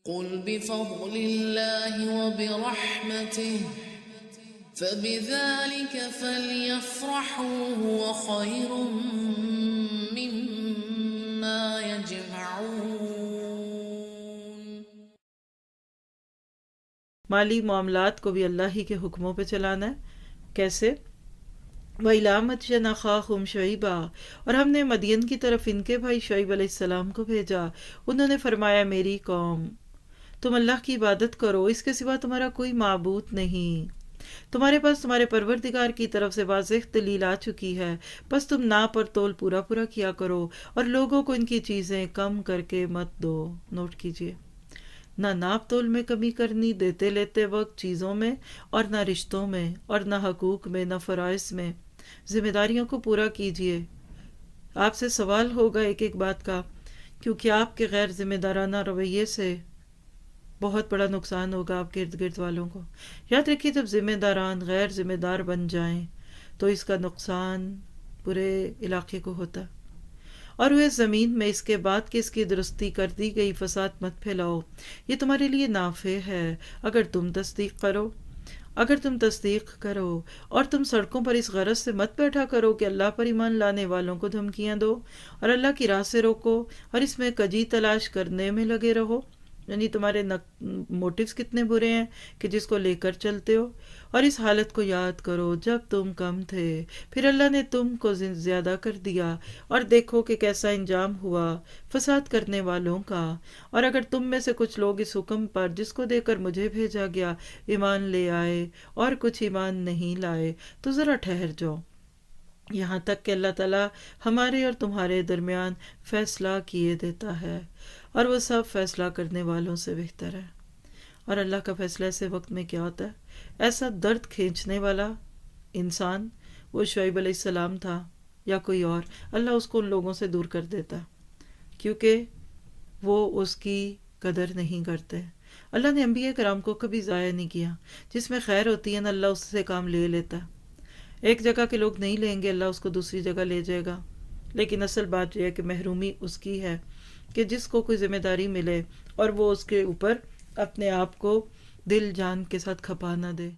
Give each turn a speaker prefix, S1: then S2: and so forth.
S1: قل بفضل الله وبرحمته فبذلك فليفرحوا هو خير مما يجمعون۔
S2: مالی معاملات کو بھی اللہ ہی کے حکموں پہ چلانا ہے۔ کیسے؟ وَإِلَىٰ مَدْيَنَ أَخَاهُمْ شُعَيْبًا، اور ہم نے مدین کی طرف ان کے بھائی شعیب علیہ السلام کو بھیجا۔ انہوں نے فرمایا میری قوم تم اللہ کی عبادت کرو، اس کے سوا تمہارا کوئی معبود نہیں۔ تمہارے پاس تمہارے پروردگار کی طرف سے واضح دلیل آ چکی ہے، بس تم ناپ اور تول پورا پورا کیا کرو اور لوگوں کو ان کی چیزیں کم کر کے مت دو۔ نوٹ کیجئے، نہ ناپ تول میں کمی کرنی دیتے لیتے وقت چیزوں میں، اور نہ رشتوں میں، اور نہ حقوق میں، نہ فرائض میں۔ ذمہ داریوں کو پورا کیجئے۔ آپ سے سوال ہوگا ایک ایک بات کا، کیونکہ آپ کے غیر ذمہ دارانہ رویے سے بہت بڑا نقصان ہوگا آپ کے ارد گرد والوں کو۔ یاد رکھیے جب ذمہ داران غیر ذمہ دار بن جائیں تو اس کا نقصان پورے علاقے کو ہوتا۔ اور وہ زمین میں اس کے بعد کہ اس کی درستی کر دی گئی فساد مت پھیلاؤ، یہ تمہارے لیے نافع ہے اگر تم تصدیق کرو، اور تم سڑکوں پر اس غرض سے مت بیٹھا کرو کہ اللہ پر ایمان لانے والوں کو دھمکیاں دو اور اللہ کی راہ سے روکو، اور اس میں کجی تلاش کرنے میں لگے رہو۔ یعنی تمہارے موٹیوز کتنے برے ہیں کہ جس کو لے کر چلتے ہو۔ اور اس حالت کو یاد کرو جب تم کم تھے، پھر اللہ نے تم کو زیادہ کر دیا، اور دیکھو کہ کیسا انجام ہوا فساد کرنے والوں کا۔ اور اگر تم میں سے کچھ لوگ اس حکم پر جس کو دے کر مجھے بھیجا گیا ایمان لے آئے اور کچھ ایمان نہیں لائے تو ذرا ٹھہر جاؤ، یہاں تک کہ اللہ تعالیٰ ہمارے اور تمہارے درمیان فیصلہ کیے دیتا ہے، اور وہ سب فیصلہ کرنے والوں سے بہتر ہے۔ اور اللہ کا فیصلہ ایسے وقت میں کیا ہوتا ہے؟ ایسا درد کھینچنے والا انسان وہ شعیب علیہ السلام تھا یا کوئی اور، اللہ اس کو ان لوگوں سے دور کر دیتا کیونکہ وہ اس کی قدر نہیں کرتے۔ اللہ نے انبیاء کرام کو کبھی ضائع نہیں کیا، جس میں خیر ہوتی ہے نا اللہ اس سے کام لے لیتا۔ ایک جگہ کے لوگ نہیں لیں گے اللہ اس کو دوسری جگہ لے جائے گا، لیکن اصل بات یہ ہے کہ محرومی اس کی ہے کہ جس کو کوئی ذمہ داری ملے اور وہ اس کے اوپر اپنے آپ کو دل جان کے ساتھ کھپا نہ دے۔